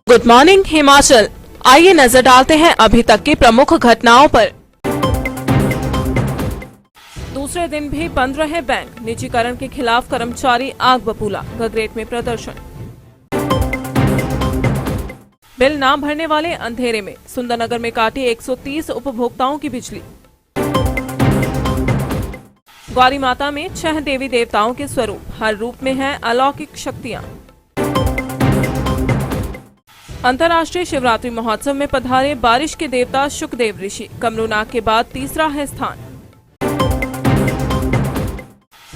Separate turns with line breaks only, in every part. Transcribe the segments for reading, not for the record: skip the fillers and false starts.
Good morning Himachal. आइए नजर डालते हैं अभी तक की प्रमुख घटनाओं पर। दूसरे दिन भी बंद रहे बैंक, निजीकरण के खिलाफ कर्मचारी आग बबूला, गगरेट में प्रदर्शन। बिल ना भरने वाले अंधेरे में, सुंदरनगर में काटी 130 उपभोक्ताओं की बिजली। ग्वारी माता में 6 देवी देवताओं के स्वरूप, हर रूप में हैं अलौकिक शक्तियां। अंतर्राष्ट्रीय शिवरात्रि महोत्सव में पधारे बारिश के देवता शुकदेव ऋषि, कमरूनाग के बाद तीसरा है स्थान।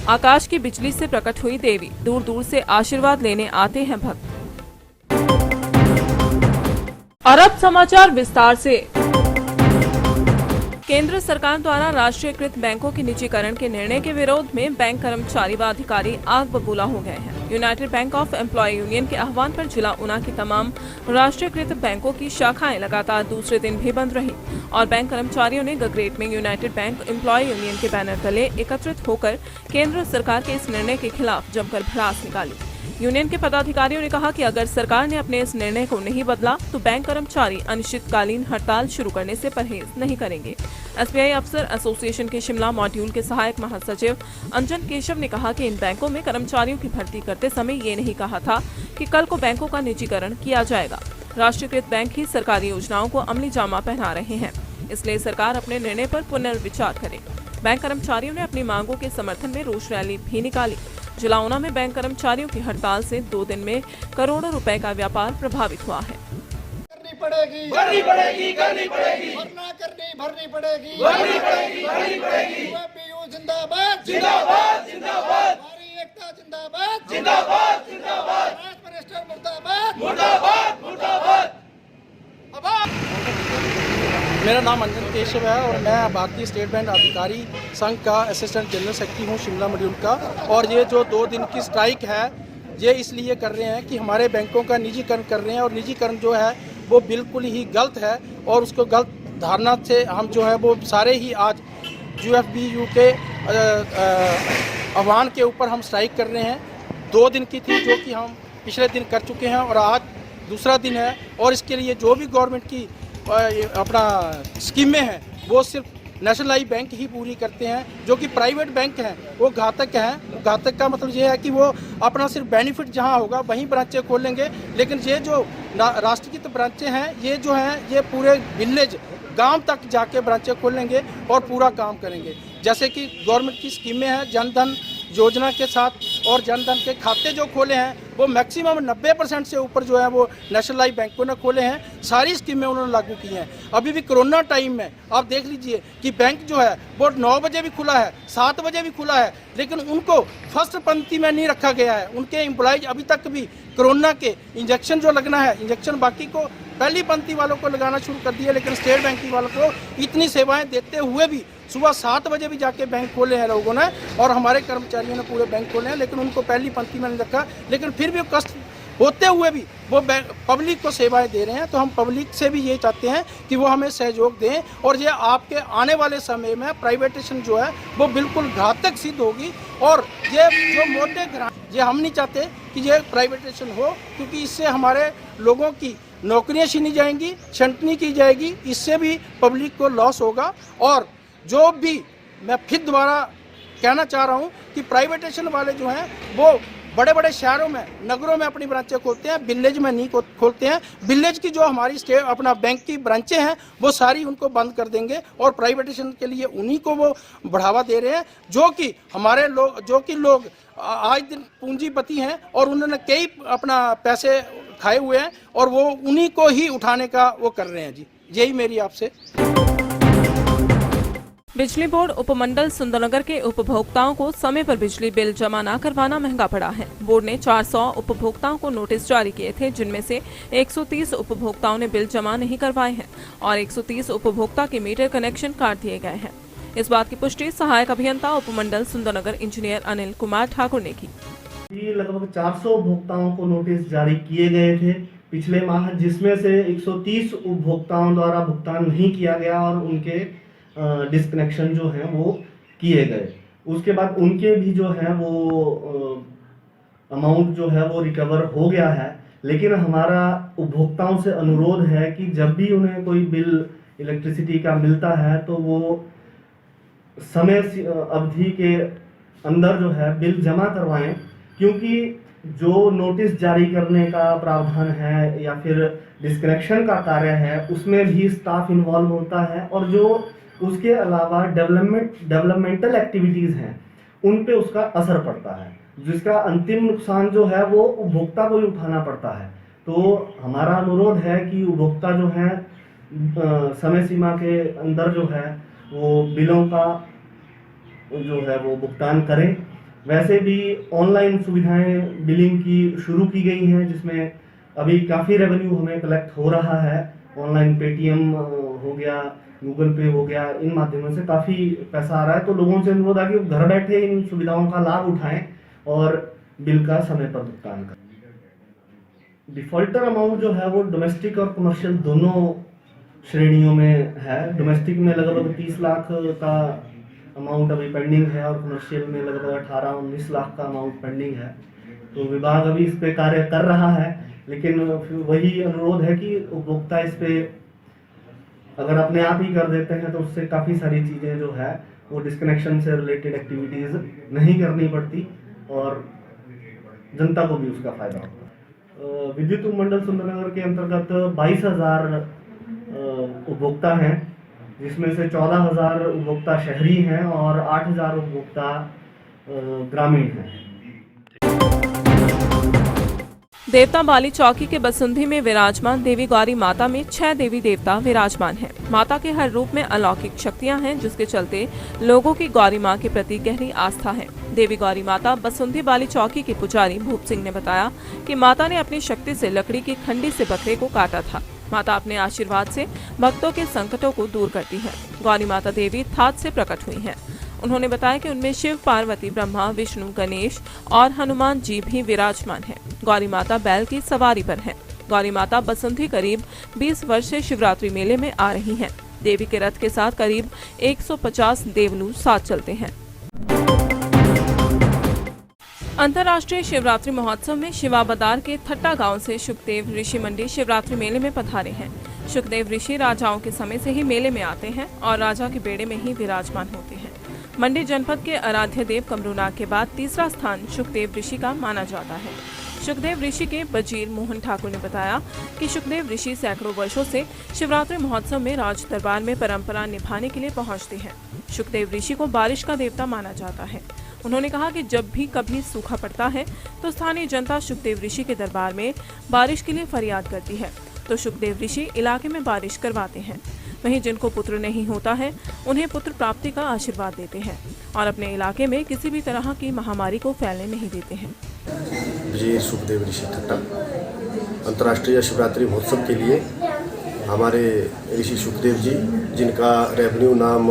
आकाश की बिजली से प्रकट हुई देवी, दूर दूर से आशीर्वाद लेने आते हैं भक्त। और अब समाचार विस्तार से। केंद्र सरकार द्वारा राष्ट्रीयकृत बैंकों के निजीकरण के निर्णय के विरोध में बैंक कर्मचारी व अधिकारी आग बबूला हो गए हैं। United Bank of employ union के आह्वान पर जिला ऊना की तमाम राष्ट्रीयकृत बैंकों की शाखाएं लगातार दूसरे दिन भी बंद रही और बैंक कर्मचारियों ने गगरेट में यूनाइटेड बैंक एम्प्लॉय यूनियन के बैनर तले एकत्रित होकर केंद्र सरकार के इस निर्णय के खिलाफ जमकर भड़ास निकाली। यूनियन के पदाधिकारियों ने कहा कि अगर सरकार ने अपने इस निर्णय को नहीं बदला तो बैंक कर्मचारी अनिश्चितकालीन हड़ताल शुरू करने से परहेज नहीं करेंगे। एसबीआई अफसर एसोसिएशन के शिमला मॉड्यूल के सहायक महासचिव अंजन केशव ने कहा कि इन बैंकों में कर्मचारियों की भर्ती करते समय ये नहीं कहा था कि कल को बैंकों का निजीकरण किया जाएगा। राष्ट्रीयकृत बैंक ही सरकारी योजनाओं को अमली जामा पहना रहे हैं, इसलिए सरकार अपने निर्णय पर पुनर्विचार करे। बैंक कर्मचारियों ने अपनी मांगों के समर्थन में रोष रैली भी निकाली। जिला ऊना में बैंक कर्मचारियों की हड़ताल से 2 दिन में करोड़ों रुपए का व्यापार प्रभावित हुआ है।
करनी पड़ेगी, भरनी पड़ेगी, भरनी पड़ेगी। यूएपीयू जिंदाबाद, हमारी एकता जिंदाबाद, राष्ट्र मिनिस्टर मुर्दाबाद।
मेरा नाम अंजन केशव है और मैं भारतीय स्टेट बैंक अधिकारी संघ का असिस्टेंट जनरल सेक्रेटरी हूँ शिमला मॉड्यूल का। और ये जो 2 दिन की स्ट्राइक है ये इसलिए कर रहे हैं कि हमारे बैंकों का निजीकरण कर रहे हैं और निजीकरण जो है वो बिल्कुल ही गलत है और उसको गलत धारणा से हम जो है वो सारे ही आज यूएफबीयू के आह्वान के ऊपर हम स्ट्राइक कर रहे हैं। 2 दिन की थी जो कि हम पिछले दिन कर चुके हैं और आज दूसरा दिन है। और इसके लिए जो भी गवर्नमेंट की अपना स्कीमें हैं वो सिर्फ नेशनलाइज बैंक ही पूरी करते हैं। जो कि प्राइवेट बैंक हैं वो घातक हैं। घातक का मतलब ये है कि वो अपना सिर्फ बेनिफिट जहां होगा वहीं ब्रांचें खोलेंगे, लेकिन ये जो राष्ट्रीयकृत ब्रांचें हैं ये जो हैं ये पूरे विलेज गांव तक जाके ब्रांचें खोलेंगे और पूरा काम करेंगे। जैसे कि गवर्नमेंट की स्कीमें हैं जनधन योजना के साथ, और जनधन के खाते जो खोले हैं वो मैक्सिमम 90% से ऊपर जो है वो नेशनलाइज बैंकों ने खोले हैं। सारी स्कीमें उन्होंने लागू की हैं। अभी भी कोरोना टाइम में आप देख लीजिए कि बैंक जो है वो 9 बजे भी खुला है, 7 बजे भी खुला है, लेकिन उनको फर्स्ट पंक्ति में नहीं रखा गया है। उनके एम्प्लॉयज अभी तक भी कोरोना के इंजेक्शन जो लगना है इंजेक्शन बाकी को पहली पंक्ति वालों को लगाना शुरू कर दिया, लेकिन स्टेट बैंक वालों को इतनी सेवाएं देते हुए भी सुबह 7 बजे भी जाके बैंक खोले हैं लोगों ने और हमारे कर्मचारियों ने पूरे बैंक खोले हैं, लेकिन उनको पहली पंक्ति में नहीं रखा। लेकिन फिर भी कष्ट होते हुए भी वो पब्लिक को सेवाएं दे रहे हैं। तो हम पब्लिक से भी ये चाहते हैं कि वो हमें सहयोग दें और ये आपके आने वाले समय में प्राइवेटेशन जो है वो बिल्कुल घातक सिद्ध होगी। और ये जो मोटे ये हम नहीं चाहते कि ये प्राइवेटेशन हो, क्योंकि इससे हमारे लोगों की नौकरियां छीनी जाएंगी, छंटनी की जाएगी, इससे भी पब्लिक को लॉस होगा। और जो भी मैं फिर दोबारा कहना चाह रहा हूँ कि प्राइवेटेशन वाले जो हैं वो बड़े बड़े शहरों में नगरों में अपनी ब्रांचें खोलते हैं, विलेज में नहीं खोलते हैं। विलेज की जो हमारी स्टेट अपना बैंक की ब्रांचें हैं वो सारी उनको बंद कर देंगे और प्राइवेटेशन के लिए उन्हीं को वो बढ़ावा दे रहे हैं। जो कि हमारे लोग आज दिन पूंजीपति हैं और उन्होंने कई अपना पैसे खाए हुए हैं और वो उन्हीं को ही उठाने का वो कर रहे हैं। जी यही मेरी आपसे।
बिजली बोर्ड उपमंडल सुंदरनगर के उपभोक्ताओं को समय पर बिजली बिल जमा न करवाना महंगा पड़ा है। बोर्ड ने 400 उपभोक्ताओं को नोटिस जारी किए थे, जिनमें से 130 उपभोक्ताओं ने बिल जमा नहीं करवाए हैं और 130 उपभोक्ता के मीटर कनेक्शन काट दिए गए हैं। इस बात की पुष्टि सहायक अभियंता उपमंडल सुंदरनगर इंजीनियर अनिल कुमार ठाकुर ने की।
लगभग 400 उपभोक्ताओं को नोटिस जारी किए गए थे पिछले माह, जिसमें से 130 उपभोक्ताओं द्वारा भुगतान नहीं किया गया और उनके डिस्कनेक्शन जो है वो किए गए। उसके बाद उनके भी जो है वो अमाउंट जो है वो रिकवर हो गया है। लेकिन हमारा उपभोक्ताओं से अनुरोध है कि जब भी उन्हें कोई बिल इलेक्ट्रिसिटी का मिलता है तो वो समय अवधि के अंदर जो है बिल जमा करवाएं, क्योंकि जो नोटिस जारी करने का प्रावधान है या फिर डिस्कनेक्शन का कार्य है उसमें भी स्टाफ इन्वॉल्व होता है, और जो उसके अलावा डेवलपमेंटल एक्टिविटीज़ हैं उन पे उसका असर पड़ता है, जिसका अंतिम नुकसान जो है वो उपभोक्ता को ही उठाना पड़ता है। तो हमारा अनुरोध है कि उपभोक्ता जो है समय सीमा के अंदर जो है वो बिलों का जो है वो भुगतान करें। वैसे भी ऑनलाइन सुविधाएं बिलिंग की शुरू की गई हैं, जिसमें अभी काफ़ी रेवेन्यू हमें कलेक्ट हो रहा है। ऑनलाइन पेटीएम हो गया, गूगल पे हो गया, इन माध्यमों से काफ़ी पैसा आ रहा है। तो लोगों से अनुरोध है कि घर बैठे इन सुविधाओं का लाभ उठाएं और बिल का समय पर भुगतान करें। डिफॉल्टर अमाउंट जो है वो डोमेस्टिक और कमर्शियल दोनों श्रेणियों में है। डोमेस्टिक में लगभग 30 लाख का अमाउंट अभी पेंडिंग है और कमर्शियल में लगभग 18-19 लाख का अमाउंट पेंडिंग है। तो विभाग अभी इस पे कार्य कर रहा है, लेकिन वही अनुरोध है कि उपभोक्ता इस पे अगर अपने आप ही कर देते हैं तो उससे काफ़ी सारी चीज़ें जो है वो डिस्कनेक्शन से रिलेटेड एक्टिविटीज़ नहीं करनी पड़ती और जनता को भी उसका फायदा होता है। विद्युत उपमंडल सुंदरनगर के अंतर्गत 22,000 उपभोक्ता हैं, जिसमें से 14,000 उपभोक्ता शहरी हैं और 8,000 उपभोक्ता ग्रामीण हैं।
देवता बाली चौकी के बसुंधी में विराजमान देवी गौरी माता में 6 देवी देवता विराजमान हैं। माता के हर रूप में अलौकिक शक्तियां हैं, जिसके चलते लोगों की गौरी मां के प्रति गहरी आस्था है। देवी गौरी माता बसुंधी बाली चौकी के पुजारी भूप सिंह ने बताया कि माता ने अपनी शक्ति से लकड़ी की खंडी से बकरे को काटा था। माता अपने आशीर्वाद से भक्तों के संकटों को दूर करती है। गौरी माता देवी थात से प्रकट हुई हैं। उन्होंने बताया कि उनमें शिव, पार्वती, ब्रह्मा, विष्णु, गणेश और हनुमान जी भी विराजमान हैं। गौरी माता बैल की सवारी पर है। गौरी माता बसुंधी करीब 20 वर्ष से शिवरात्रि मेले में आ रही हैं। देवी के रथ के साथ करीब 150 देवलू साथ चलते हैं। अंतर्राष्ट्रीय शिवरात्रि महोत्सव में शिवाबदार के थट्टा गांव से सुखदेव ऋषि मंडी शिवरात्रि मेले में पधारे हैं। सुखदेव ऋषि राजाओं के समय से ही मेले में आते हैं और राजा के बेड़े में ही विराजमान होते हैं। मंडी जनपद के आराध्य देव कमरूनाग के बाद तीसरा स्थान सुखदेव ऋषि का माना जाता है। सुखदेव ऋषि के वजीर मोहन ठाकुर ने बताया कि सुखदेव ऋषि सैकड़ों वर्षों से शिवरात्रि महोत्सव में राज दरबार में परंपरा निभाने के लिए पहुंचते हैं। सुखदेव ऋषि को बारिश का देवता माना जाता है। उन्होंने कहा कि जब भी कभी सूखा पड़ता है तो स्थानीय जनता सुखदेव ऋषि के दरबार में बारिश के लिए फरियाद करती है, तो सुखदेव ऋषि इलाके में बारिश करवाते हैं। वहीं जिनको पुत्र नहीं होता है उन्हें पुत्र प्राप्ति का आशीर्वाद देते हैं और अपने इलाके में किसी भी तरह की महामारी को फैलने नहीं देते हैं।
जी सुखदेव ऋषि थट्टा अंतर्राष्ट्रीय शिवरात्रि महोत्सव के लिए हमारे ऋषि सुखदेव जी, जिनका रेवेन्यू नाम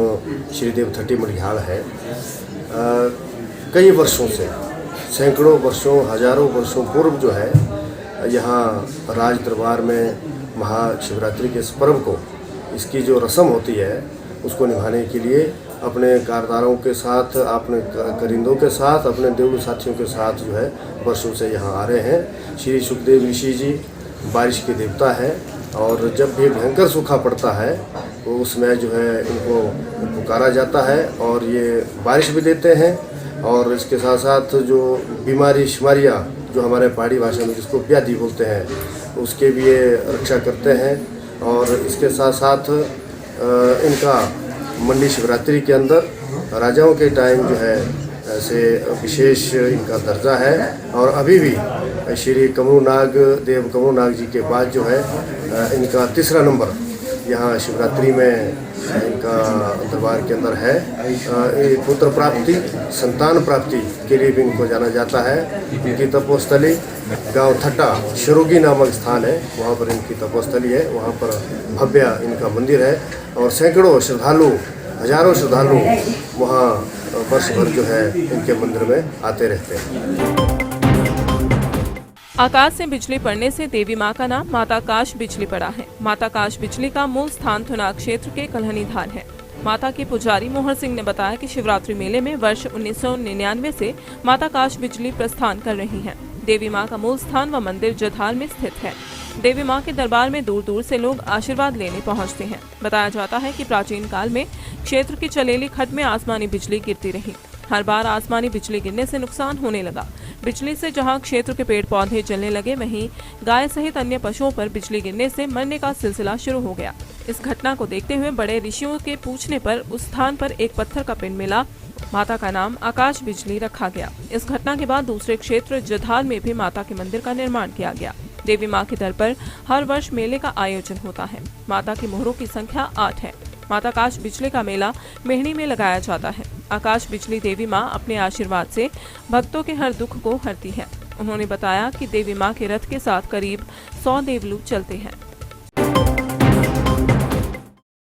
श्रीदेव थट्टी मढ़ियाल है, कई वर्षों से, सैकड़ों वर्षों, हजारों वर्षों पूर्व जो है यहाँ राज दरबार में महाशिवरात्रि के इस पर्व को, इसकी जो रस्म होती है उसको निभाने के लिए अपने कारदारों के साथ, अपने करिंदों के साथ, अपने देवलू साथियों के साथ जो है वर्षों से यहाँ आ रहे हैं। श्री सुखदेव ऋषि जी बारिश के देवता है और जब भी भयंकर सूखा पड़ता है तो उसमें जो है इनको पुकारा जाता है और ये बारिश भी देते हैं और इसके साथ साथ जो बीमारी शिमारियाँ जो हमारे पहाड़ी भाषा में जिसको व्याधि बोलते हैं उसके भी ये रक्षा करते हैं। और इसके साथ साथ इनका मंडी शिवरात्रि के अंदर राजाओं के टाइम जो है ऐसे विशेष इनका दर्जा है और अभी भी श्री कमरूनाग देव कमरूनाग जी के बाद जो है इनका तीसरा नंबर यहाँ शिवरात्रि में इनका दरबार के अंदर है। पुत्र प्राप्ति, संतान प्राप्ति के लिए भी इनको जाना जाता है। इनकी तपोस्थली गांव थट्टा शरोगी नामक स्थान है, वहाँ पर इनकी तपोस्थली है। वहाँ पर भव्य इनका मंदिर है और सैकड़ों श्रद्धालु, हजारों श्रद्धालु वहाँ वर्ष भर जो है इनके मंदिर में आते रहते हैं।
आकाश से बिजली पड़ने से देवी मां का नाम माता काश बिजली पड़ा है। माता काश बिजली का मूल स्थान थुनाग क्षेत्र के कल्हनी धार है। माता के पुजारी मोहन सिंह ने बताया कि शिवरात्रि मेले में वर्ष 1999 से माता काश बिजली प्रस्थान कर रही हैं। देवी मां का मूल स्थान व मंदिर जधार में स्थित है। देवी मां के दरबार में दूर दूर से लोग आशीर्वाद लेने पहुंचते हैं। बताया जाता है कि प्राचीन काल में क्षेत्र की चलेली खड्ड में आसमानी बिजली गिरती रही। हर बार आसमानी बिजली गिरने से नुकसान होने लगा। बिजली से जहां क्षेत्र के पेड़ पौधे जलने लगे, वहीं गाय सहित अन्य पशुओं पर बिजली गिरने से मरने का सिलसिला शुरू हो गया। इस घटना को देखते हुए बड़े ऋषियों के पूछने पर उस स्थान पर एक पत्थर का पिंड मिला। माता का नाम आकाश बिजली रखा गया। इस घटना के बाद दूसरे क्षेत्र जधार में भी माता के मंदिर का निर्माण किया गया। देवी मां के दर पर हर वर्ष मेले का आयोजन होता है। माता की मोहरों की संख्या 8 है। माता आकाश बिजली का मेला मेहणी में लगाया जाता है। आकाश बिजली देवी मां अपने आशीर्वाद से भक्तों के हर दुख को हरती है। उन्होंने बताया कि देवी मां के रथ के साथ करीब 100 देवलू चलते हैं।